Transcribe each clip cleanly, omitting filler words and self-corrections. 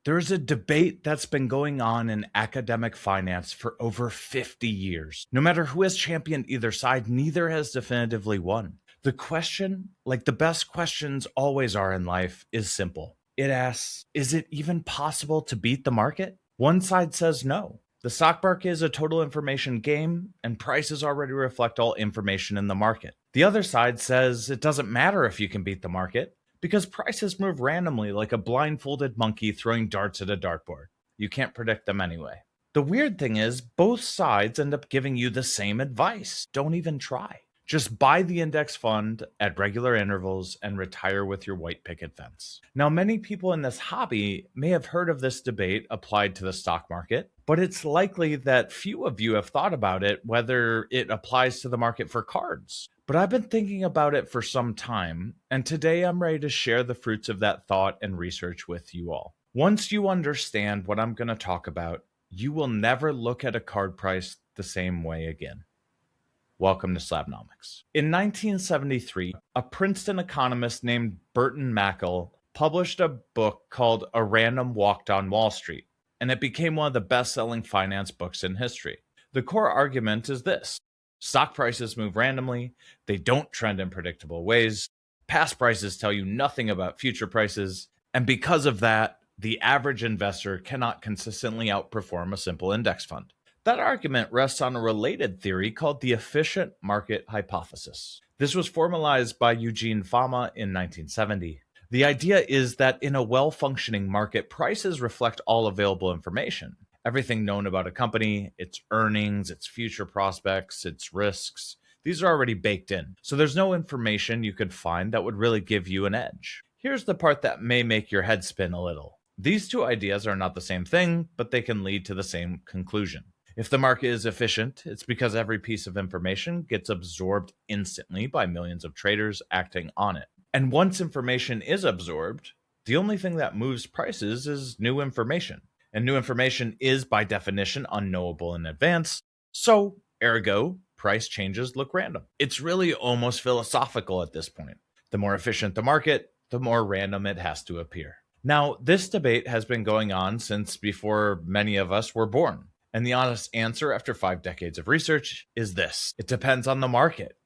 There's a debate that's been going on in academic finance for over 50 years. No matter who has championed either side, neither has definitively won. The question, like the best questions always are in life, is simple. It asks, is it even possible to beat the market? One side says no. The stock market is a total information game, and prices already reflect all information in the market. The other side says it doesn't matter if you can beat the market, because prices move randomly like a blindfolded monkey throwing darts at a dartboard. You can't predict them anyway. The weird thing is, both sides end up giving you the same advice. Don't even try. Just buy the index fund at regular intervals and retire with your white picket fence. Now, many people in this hobby may have heard of this debate applied to the stock market, but it's likely that few of you have thought about it, whether it applies to the market for cards. But I've been thinking about it for some time, and today I'm ready to share the fruits of that thought and research with you all. Once you understand what I'm going to talk about, you will never look at a card price the same way again. Welcome to Slabnomics. In 1973, a Princeton economist named Burton Mackall published a book called A Random Walk Down Wall Street, and it became one of the best-selling finance books in history. The core argument is this: stock prices move randomly, they don't trend in predictable ways, past prices tell you nothing about future prices, and because of that, the average investor cannot consistently outperform a simple index fund. That argument rests on a related theory called the efficient market hypothesis. This was formalized by Eugene Fama in 1970. The idea is that in a well-functioning market, prices reflect all available information. Everything known about a company, its earnings, its future prospects, its risks, these are already baked in. So there's no information you could find that would really give you an edge. Here's the part that may make your head spin a little. These two ideas are not the same thing, but they can lead to the same conclusion. If the market is efficient, it's because every piece of information gets absorbed instantly by millions of traders acting on it. And once information is absorbed, the only thing that moves prices is new information. And new information is, by definition, unknowable in advance. So, ergo, price changes look random. It's really almost philosophical at this point. The more efficient the market, the more random it has to appear. Now, this debate has been going on since before many of us were born. And the honest answer after 5 decades of research is this: it depends on the market.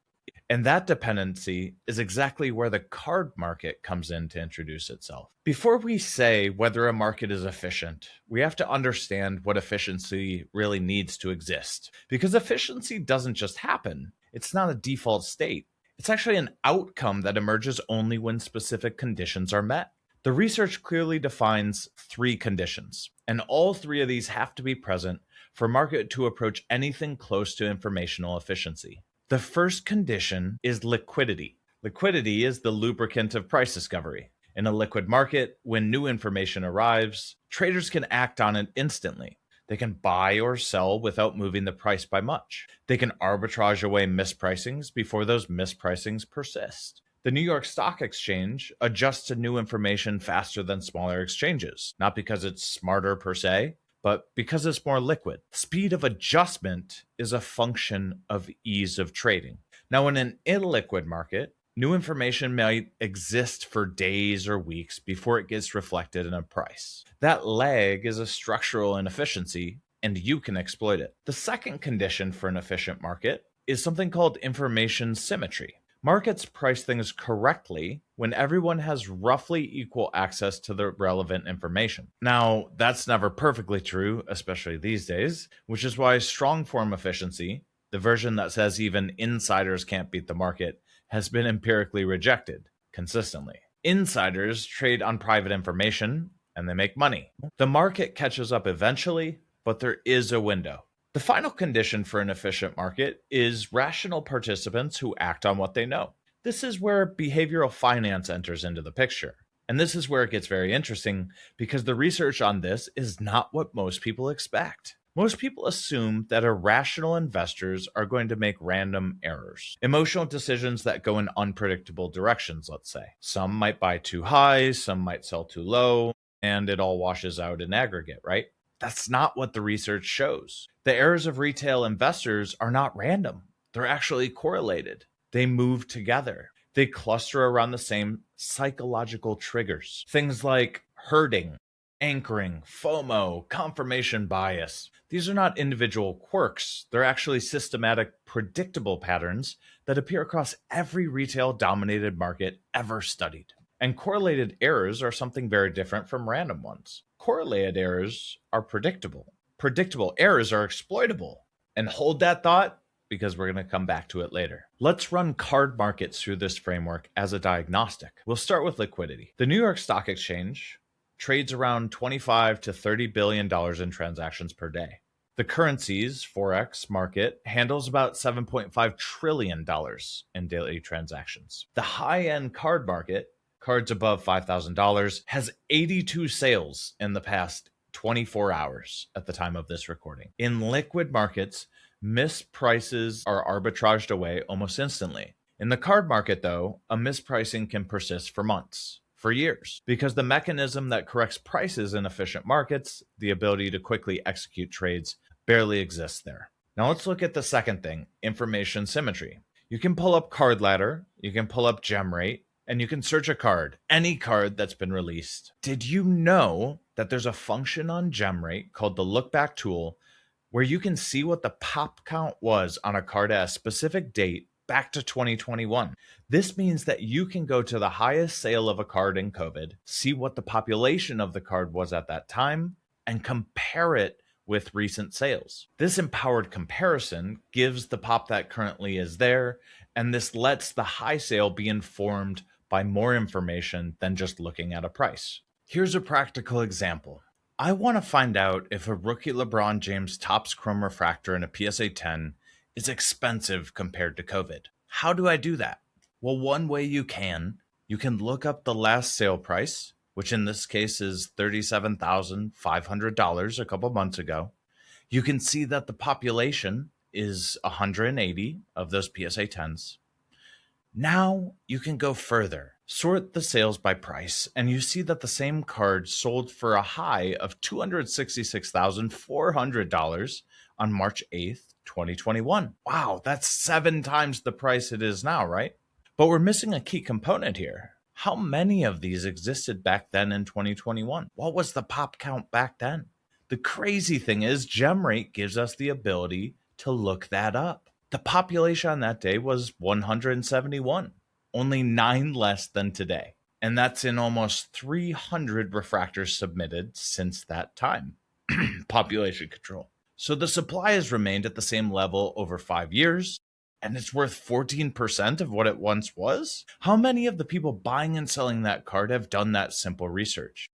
And that dependency is exactly where the card market comes in to introduce itself. Before we say whether a market is efficient, we have to understand what efficiency really needs to exist. Because efficiency doesn't just happen. It's not a default state. It's actually an outcome that emerges only when specific conditions are met. The research clearly defines 3 conditions, and all 3 of these have to be present for a market to approach anything close to informational efficiency. The first condition is liquidity. Liquidity is the lubricant of price discovery. In a liquid market, when new information arrives, traders can act on it instantly. They can buy or sell without moving the price by much. They can arbitrage away mispricings before those mispricings persist. The New York Stock Exchange adjusts to new information faster than smaller exchanges, not because it's smarter per se, but because it's more liquid. Speed of adjustment is a function of ease of trading. Now, in an illiquid market, new information might exist for days or weeks before it gets reflected in a price. That lag is a structural inefficiency, and you can exploit it. The second condition for an efficient market is something called information symmetry. Markets price things correctly when everyone has roughly equal access to the relevant information. Now, that's never perfectly true, especially these days, which is why strong form efficiency, the version that says even insiders can't beat the market, has been empirically rejected consistently. Insiders trade on private information and they make money. The market catches up eventually, but there is a window. The final condition for an efficient market is rational participants who act on what they know. This is where behavioral finance enters into the picture. And this is where it gets very interesting because the research on this is not what most people expect. Most people assume that irrational investors are going to make random errors, emotional decisions that go in unpredictable directions, let's say. Some might buy too high, some might sell too low, and it all washes out in aggregate, right? That's not what the research shows. The errors of retail investors are not random. They're actually correlated. They move together. They cluster around the same psychological triggers. Things like herding, anchoring, FOMO, confirmation bias. These are not individual quirks. They're actually systematic, predictable patterns that appear across every retail-dominated market ever studied. And correlated errors are something very different from random ones. Correlated errors are predictable. Predictable errors are exploitable. And hold that thought, because we're going to come back to it later. Let's run card markets through this framework as a diagnostic. We'll start with liquidity. The New York Stock Exchange trades around $25 to $30 billion in transactions per day. The currencies Forex market handles about $7.5 trillion in daily transactions. The high-end card market, cards above $5,000, has 82 sales in the past 24 hours at the time of this recording. In liquid markets, misprices are arbitraged away almost instantly. In the card market, though, a mispricing can persist for months, for years, because the mechanism that corrects prices in efficient markets, the ability to quickly execute trades, barely exists there. Now let's look at the second thing, information symmetry. You can pull up Card Ladder, you can pull up GemRate, and you can search a card, any card that's been released. Did you know that there's a function on GemRate called the Look Back tool where you can see what the pop count was on a card at a specific date back to 2021. This means that you can go to the highest sale of a card in COVID, see what the population of the card was at that time, and compare it with recent sales. This empowered comparison gives the pop that currently is there, and this lets the high sale be informed by more information than just looking at a price. Here's a practical example. I want to find out if a rookie LeBron James Topps Chrome Refractor in a PSA 10 is expensive compared to COVID. How do I do that? Well, one way you can look up the last sale price, which in this case is $37,500 a couple months ago. You can see that the population is 180 of those PSA 10s. Now you can go further. Sort the sales by price, and you see that the same card sold for a high of $266,400 on March 8th, 2021. Wow, that's 7 times the price it is now, right? But we're missing a key component here. How many of these existed back then in 2021? What was the pop count back then? The crazy thing is, GemRate gives us the ability to look that up. The population on that day was 171, only 9 less than today. And that's in almost 300 refractors submitted since that time. Population control. So the supply has remained at the same level over 5 years, and it's worth 14% of what it once was? How many of the people buying and selling that card have done that simple research?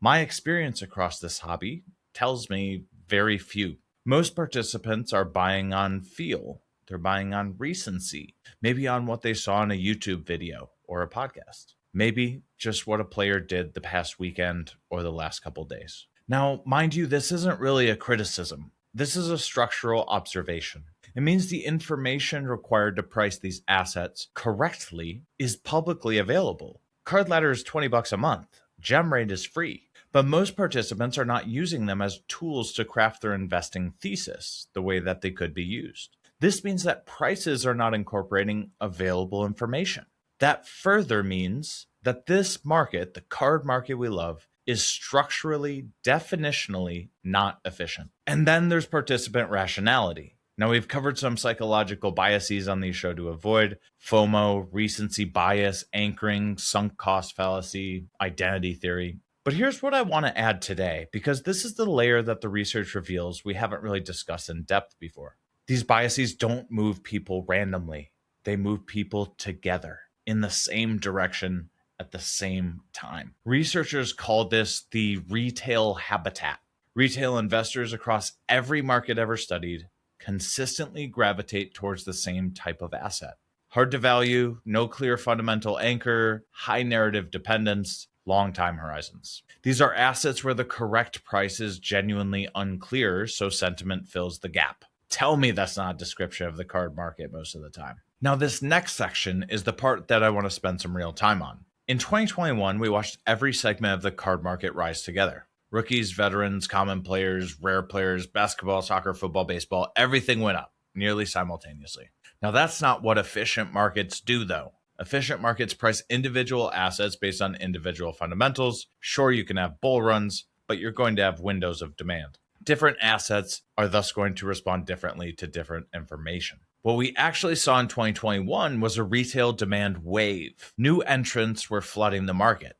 My experience across this hobby tells me very few. Most participants are buying on feel. They're buying on recency, maybe on what they saw in a YouTube video or a podcast, maybe just what a player did the past weekend or the last couple days. Now, mind you, this isn't really a criticism. This is a structural observation. It means the information required to price these assets correctly is publicly available. Card Ladder is $20 a month. GemRate is free. But most participants are not using them as tools to craft their investing thesis the way that they could be used. This means that prices are not incorporating available information. That further means that this market, the card market we love, is structurally, definitionally not efficient. And then there's participant rationality. Now, we've covered some psychological biases on the show to avoid: FOMO, recency bias, anchoring, sunk cost fallacy, identity theory. But here's what I want to add today, because this is the layer that the research reveals we haven't really discussed in depth before. These biases don't move people randomly. They move people together in the same direction at the same time. Researchers call this the retail habitat. Retail investors across every market ever studied consistently gravitate towards the same type of asset. Hard to value, no clear fundamental anchor, high narrative dependence, long time horizons. These are assets where the correct price is genuinely unclear, so sentiment fills the gap. Tell me that's not a description of the card market most of the time. Now, this next section is the part that I want to spend some real time on. In 2021, we watched every segment of the card market rise together. Rookies, veterans, common players, rare players, basketball, soccer, football, baseball, everything went up nearly simultaneously. Now, that's not what efficient markets do, though. Efficient markets price individual assets based on individual fundamentals. Sure, you can have bull runs, but you're going to have windows of demand. Different assets are thus going to respond differently to different information. What we actually saw in 2021 was a retail demand wave. New entrants were flooding the market.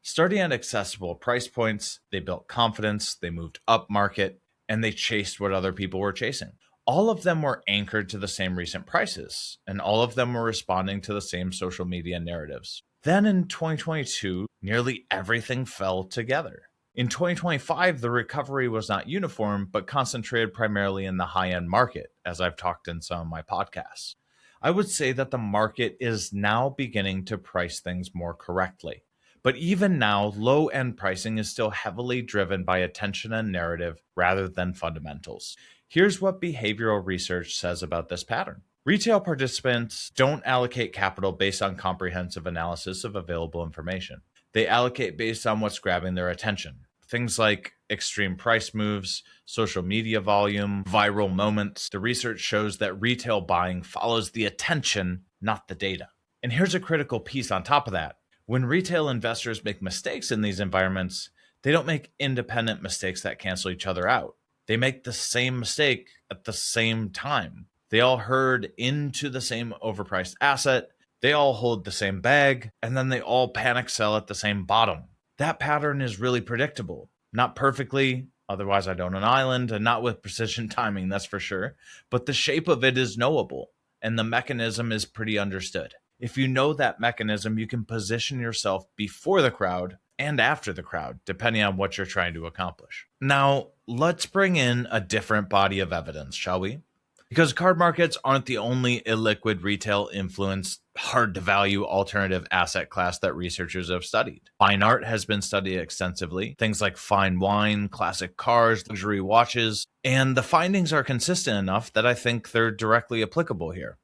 Starting at accessible price points, they built confidence, they moved up market, and they chased what other people were chasing. All of them were anchored to the same recent prices, and all of them were responding to the same social media narratives. Then in 2022, nearly everything fell together. In 2025, the recovery was not uniform, but concentrated primarily in the high-end market, as I've talked in some of my podcasts. I would say that the market is now beginning to price things more correctly. But even now, low-end pricing is still heavily driven by attention and narrative rather than fundamentals. Here's what behavioral research says about this pattern. Retail participants don't allocate capital based on comprehensive analysis of available information. They allocate based on what's grabbing their attention. Things like extreme price moves, social media volume, viral moments. The research shows that retail buying follows the attention, not the data. And here's a critical piece on top of that. When retail investors make mistakes in these environments, they don't make independent mistakes that cancel each other out. They make the same mistake at the same time. They all herd into the same overpriced asset, they all hold the same bag, and then they all panic sell at the same bottom. That pattern is really predictable. Not perfectly, otherwise I'd own an island, and not with precision timing, that's for sure, but the shape of it is knowable, and the mechanism is pretty understood. If you know that mechanism, you can position yourself before the crowd and after the crowd, depending on what you're trying to accomplish. Now, let's bring in a different body of evidence, shall we? Because card markets aren't the only illiquid retail influenced, hard to value alternative asset class that researchers have studied. Fine art has been studied extensively, things like fine wine, classic cars, luxury watches, and the findings are consistent enough that I think they're directly applicable here.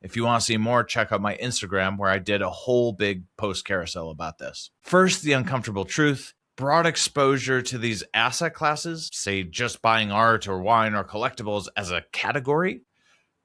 If you want to see more, check out my Instagram where I did a whole big post carousel about this. First, the uncomfortable truth. Broad exposure to these asset classes, say just buying art or wine or collectibles as a category,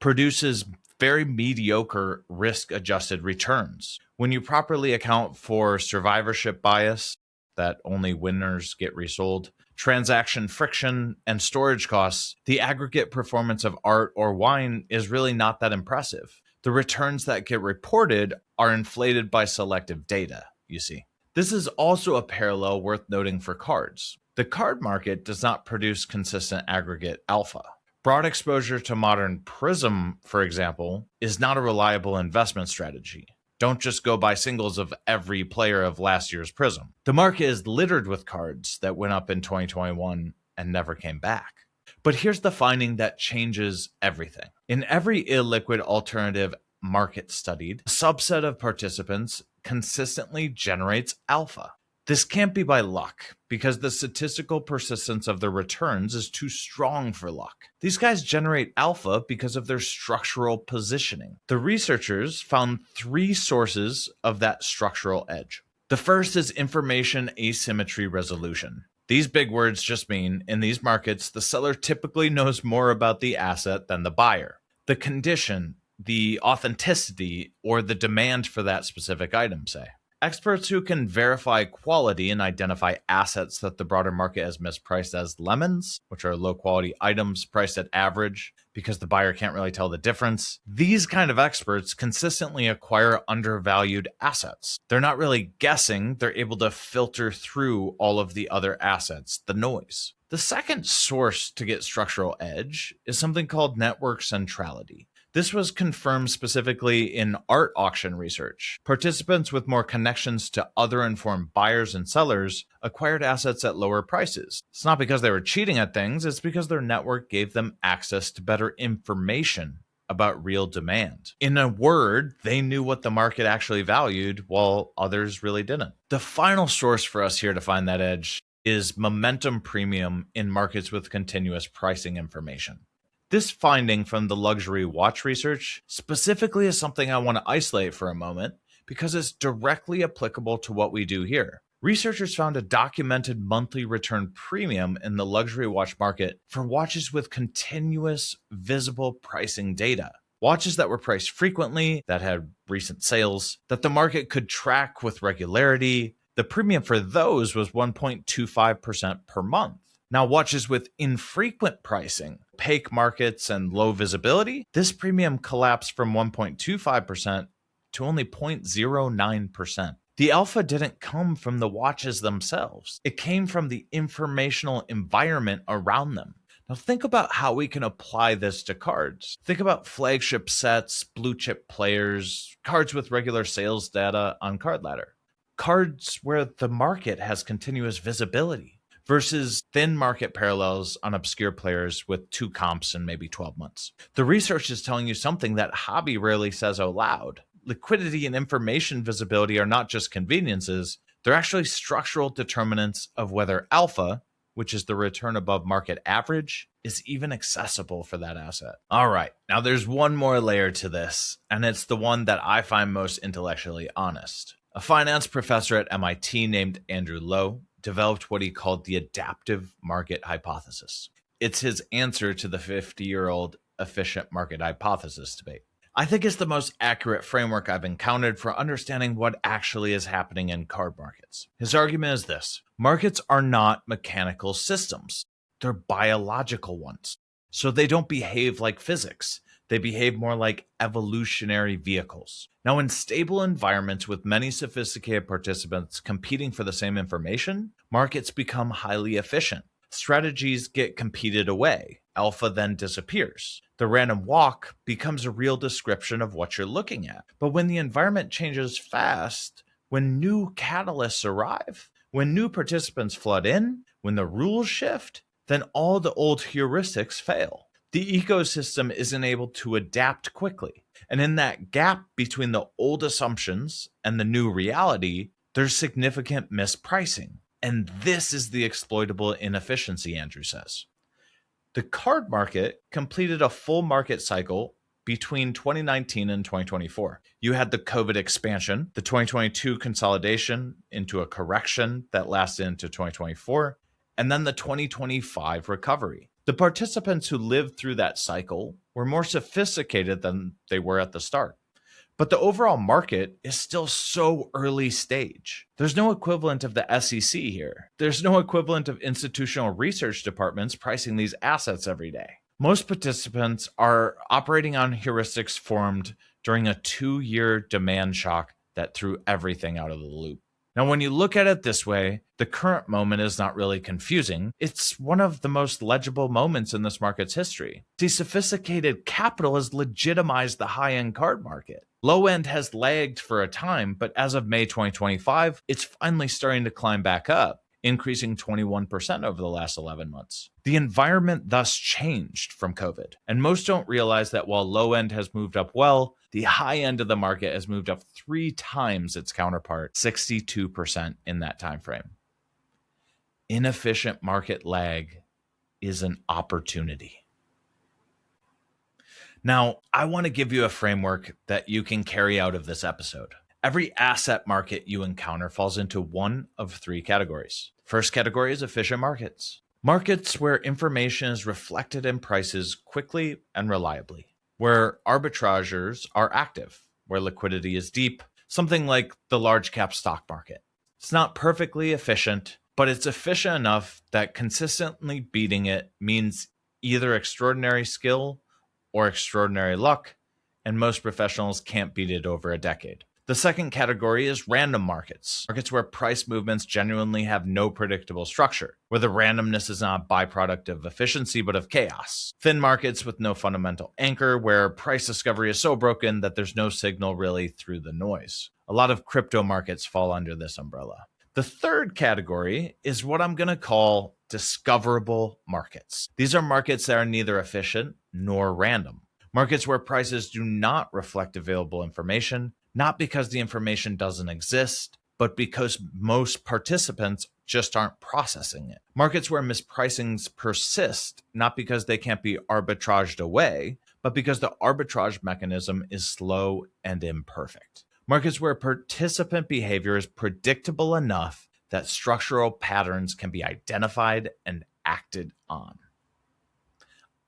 produces very mediocre risk-adjusted returns. When you properly account for survivorship bias, that only winners get resold, transaction friction, and storage costs, the aggregate performance of art or wine is really not that impressive. The returns that get reported are inflated by selective data, you see. This is also a parallel worth noting for cards. The card market does not produce consistent aggregate alpha. Broad exposure to modern Prism, for example, is not a reliable investment strategy. Don't just go buy singles of every player of last year's Prism. The market is littered with cards that went up in 2021 and never came back. But here's the finding that changes everything. In every illiquid alternative market studied, a subset of participants consistently generates alpha. This can't be by luck, because the statistical persistence of the returns is too strong for luck. These guys generate alpha because of their structural positioning. The researchers found 3 sources of that structural edge. The first is information asymmetry resolution. These big words just mean, in these markets, the seller typically knows more about the asset than the buyer. The condition, the authenticity, or the demand for that specific item, say. Experts who can verify quality and identify assets that the broader market has mispriced as lemons, which are low-quality items priced at average because the buyer can't really tell the difference. These kind of experts consistently acquire undervalued assets. They're not really guessing, they're able to filter through all of the other assets, the noise. The second source to get structural edge is something called network centrality. This was confirmed specifically in art auction research. Participants with more connections to other informed buyers and sellers acquired assets at lower prices. It's not because they were cheating at things, it's because their network gave them access to better information about real demand. In a word, they knew what the market actually valued while others really didn't. The final source for us here to find that edge is momentum premium in markets with continuous pricing information. This finding from the luxury watch research specifically is something I want to isolate for a moment because it's directly applicable to what we do here. Researchers found a documented monthly return premium in the luxury watch market for watches with continuous visible pricing data. Watches that were priced frequently, that had recent sales, that the market could track with regularity, The premium for those was 1.25% per month. Now, watches with infrequent pricing, opaque markets, and low visibility, this premium collapsed from 1.25% to only 0.09%. The alpha didn't come from the watches themselves. It came from the informational environment around them. Now think about how we can apply this to cards. Think about flagship sets, blue chip players, cards with regular sales data on Card Ladder. Cards where the market has continuous visibility versus thin market parallels on obscure players with 2 comps in maybe 12 months. The research is telling you something that hobby rarely says out loud. Liquidity and information visibility are not just conveniences, they're actually structural determinants of whether alpha, which is the return above market average, is even accessible for that asset. All right, now there's one more layer to this, and it's the one that I find most intellectually honest. A finance professor at MIT named Andrew Lo developed what he called the adaptive market hypothesis. It's his answer to the 50-year-old efficient market hypothesis debate. I think it's the most accurate framework I've encountered for understanding what actually is happening in card markets. His argument is this: markets are not mechanical systems. They're biological ones. So they don't behave like physics. They behave more like evolutionary vehicles. Now, in stable environments with many sophisticated participants competing for the same information, markets become highly efficient. Strategies get competed away. Alpha then disappears. The random walk becomes a real description of what you're looking at. But when the environment changes fast, when new catalysts arrive, when new participants flood in, when the rules shift, then all the old heuristics fail. The ecosystem isn't able to adapt quickly. And in that gap between the old assumptions and the new reality, there's significant mispricing. And this is the exploitable inefficiency, Andrew says. The card market completed a full market cycle between 2019 and 2024. You had the COVID expansion, the 2022 consolidation into a correction that lasted into 2024, and then the 2025 recovery. The participants who lived through that cycle were more sophisticated than they were at the start. But the overall market is still so early stage. There's no equivalent of the SEC here. There's no equivalent of institutional research departments pricing these assets every day. Most participants are operating on heuristics formed during a 2-year demand shock that threw everything out of the loop. Now, when you look at it this way, the current moment is not really confusing. It's one of the most legible moments in this market's history. See, sophisticated capital has legitimized the high-end card market. Low-end has lagged for a time, but as of May 2025, it's finally starting to climb back up, increasing 21% over the last 11 months. The environment thus changed from COVID, and most don't realize that while low-end has moved up well, the high end of the market has moved up 3 times its counterpart, 62% in that time frame. Inefficient market lag is an opportunity. Now, I want to give you a framework that you can carry out of this episode. Every asset market you encounter falls into one of 3 categories. First category is efficient markets. Markets where information is reflected in prices quickly and reliably, where arbitrageurs are active, where liquidity is deep, something like the large cap stock market. It's not perfectly efficient, but it's efficient enough that consistently beating it means either extraordinary skill or extraordinary luck, and most professionals can't beat it over a decade. The second category is random markets, markets where price movements genuinely have no predictable structure, where the randomness is not a byproduct of efficiency but of chaos. Thin markets with no fundamental anchor, where price discovery is so broken that there's no signal really through the noise. A lot of crypto markets fall under this umbrella. The third category is what I'm going to call discoverable markets. These are markets that are neither efficient nor random. Markets where prices do not reflect available information, not because the information doesn't exist, but because most participants just aren't processing it. Markets where mispricings persist, not because they can't be arbitraged away, but because the arbitrage mechanism is slow and imperfect. Markets where participant behavior is predictable enough that structural patterns can be identified and acted on.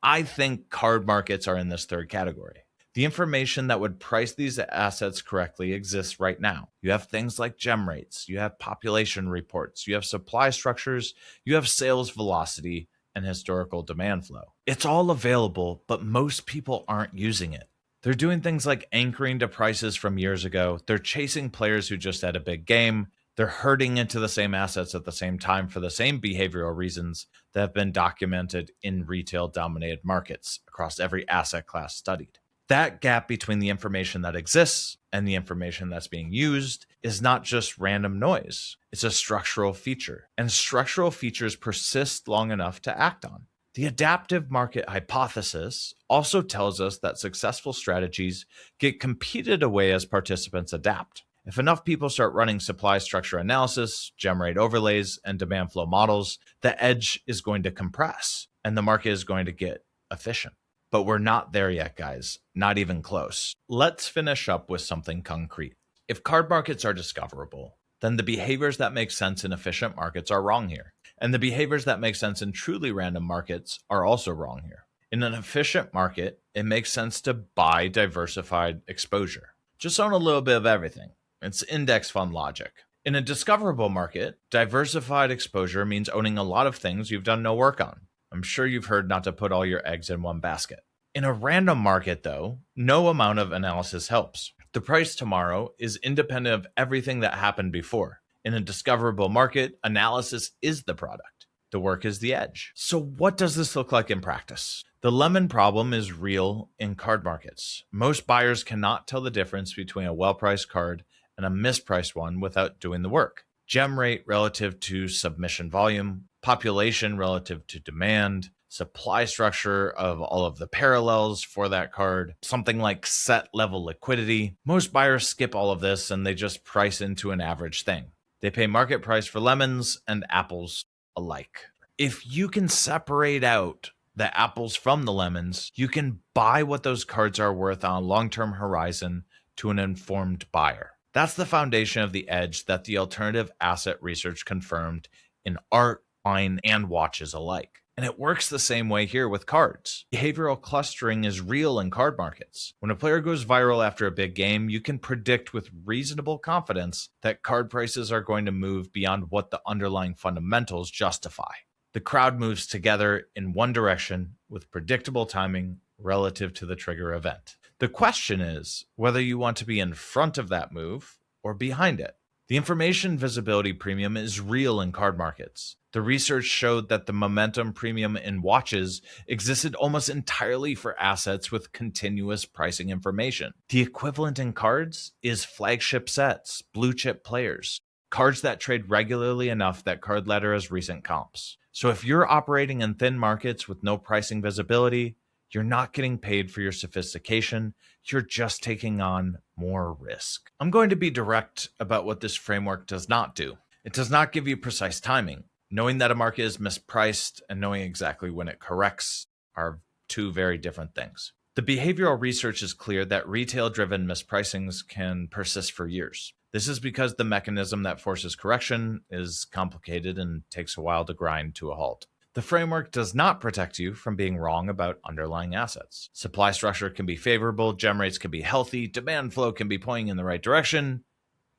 I think card markets are in this third category. The information that would price these assets correctly exists right now. You have things like gem rates, you have population reports, you have supply structures, you have sales velocity, and historical demand flow. It's all available, but most people aren't using it. They're doing things like anchoring to prices from years ago. They're chasing players who just had a big game. They're herding into the same assets at the same time for the same behavioral reasons that have been documented in retail-dominated markets across every asset class studied. That gap between the information that exists and the information that's being used is not just random noise. It's a structural feature, and structural features persist long enough to act on. The adaptive market hypothesis also tells us that successful strategies get competed away as participants adapt. If enough people start running supply structure analysis, gem rate overlays, and demand flow models, the edge is going to compress and the market is going to get efficient. But we're not there yet, guys. Not even close. Let's finish up with something concrete. If card markets are discoverable, then the behaviors that make sense in efficient markets are wrong here. And the behaviors that make sense in truly random markets are also wrong here. In an efficient market, it makes sense to buy diversified exposure. Just own a little bit of everything. It's index fund logic. In a discoverable market, diversified exposure means owning a lot of things you've done no work on. I'm sure you've heard not to put all your eggs in one basket. In a random market, though, no amount of analysis helps. The price tomorrow is independent of everything that happened before. In a discoverable market, analysis is the product. The work is the edge. So what does this look like in practice? The lemon problem is real in card markets. Most buyers cannot tell the difference between a well-priced card and a mispriced one without doing the work. Gem rate relative to submission volume, population relative to demand, supply structure of all of the parallels for that card, something like set level liquidity. Most buyers skip all of this and they just price into an average thing. They pay market price for lemons and apples alike. If you can separate out the apples from the lemons, you can buy what those cards are worth on a long-term horizon to an informed buyer. That's the foundation of the edge that the alternative asset research confirmed in art, wine, and watches alike. And it works the same way here with cards. Behavioral clustering is real in card markets. When a player goes viral after a big game, you can predict with reasonable confidence that card prices are going to move beyond what the underlying fundamentals justify. The crowd moves together in one direction with predictable timing relative to the trigger event. The question is whether you want to be in front of that move or behind it. The information visibility premium is real in card markets. The research showed that the momentum premium in watches existed almost entirely for assets with continuous pricing information. The equivalent in cards is flagship sets, blue chip players, cards that trade regularly enough that card ladder has recent comps. So if you're operating in thin markets with no pricing visibility, you're not getting paid for your sophistication. You're just taking on more risk. I'm going to be direct about what this framework does not do. It does not give you precise timing. Knowing that a market is mispriced and knowing exactly when it corrects are two very different things. The behavioral research is clear that retail-driven mispricings can persist for years. This is because the mechanism that forces correction is complicated and takes a while to grind to a halt. The framework does not protect you from being wrong about underlying assets. Supply structure can be favorable, gem rates can be healthy, demand flow can be pointing in the right direction,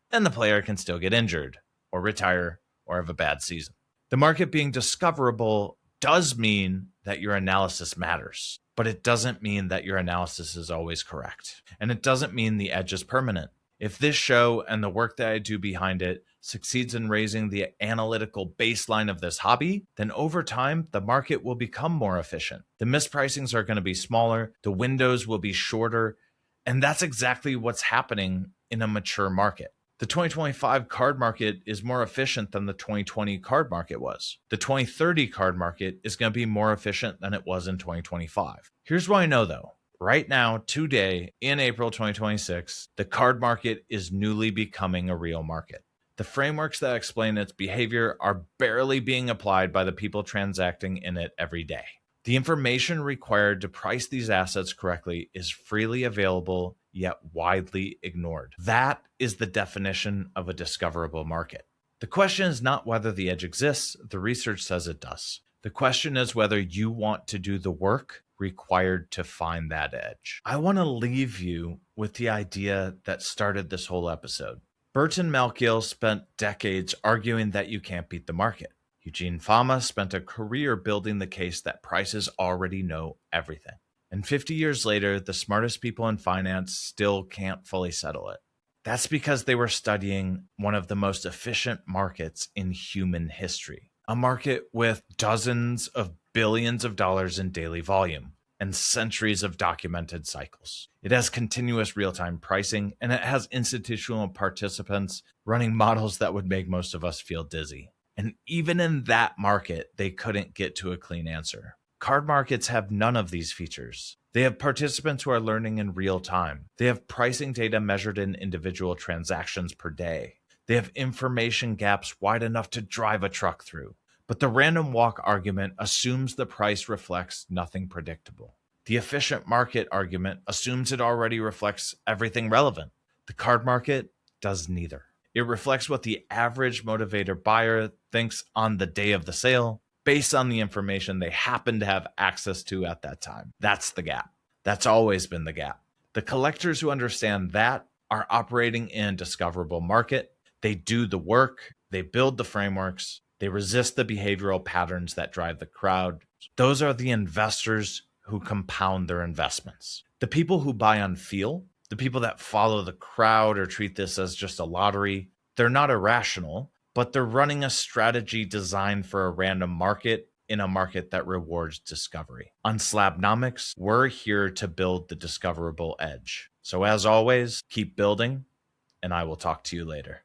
and the player can still get injured, or retire, or have a bad season. The market being discoverable does mean that your analysis matters, but it doesn't mean that your analysis is always correct. And it doesn't mean the edge is permanent. If this show and the work that I do behind it succeeds in raising the analytical baseline of this hobby, then over time, the market will become more efficient. The mispricings are going to be smaller, the windows will be shorter, and that's exactly what's happening in a mature market. The 2025 card market is more efficient than the 2020 card market was. The 2030 card market is going to be more efficient than it was in 2025. Here's what I know though. Right now, today, in April 2026, the card market is newly becoming a real market. The frameworks that explain its behavior are barely being applied by the people transacting in it every day. The information required to price these assets correctly is freely available, yet widely ignored. That is the definition of a discoverable market. The question is not whether the edge exists, the research says it does. The question is whether you want to do the work required to find that edge. I want to leave you with the idea that started this whole episode. Burton Malkiel spent decades arguing that you can't beat the market. Eugene Fama spent a career building the case that prices already know everything. And 50 years later, the smartest people in finance still can't fully settle it. That's because they were studying one of the most efficient markets in human history, a market with dozens of billions of dollars in daily volume and centuries of documented cycles. It has continuous real-time pricing, and it has institutional participants running models that would make most of us feel dizzy. And even in that market, they couldn't get to a clean answer. Card markets have none of these features. They have participants who are learning in real time. They have pricing data measured in individual transactions per day. They have information gaps wide enough to drive a truck through. But the random walk argument assumes the price reflects nothing predictable. The efficient market argument assumes it already reflects everything relevant. The card market does neither. It reflects what the average motivator buyer thinks on the day of the sale, based on the information they happen to have access to at that time. That's the gap. That's always been the gap. The collectors who understand that are operating in a discoverable market. They do the work, they build the frameworks, they resist the behavioral patterns that drive the crowd. Those are the investors who compound their investments. The people who buy on feel, the people that follow the crowd or treat this as just a lottery, they're not irrational, but they're running a strategy designed for a random market in a market that rewards discovery. On Slabnomics, we're here to build the discoverable edge. So as always, keep building, and I will talk to you later.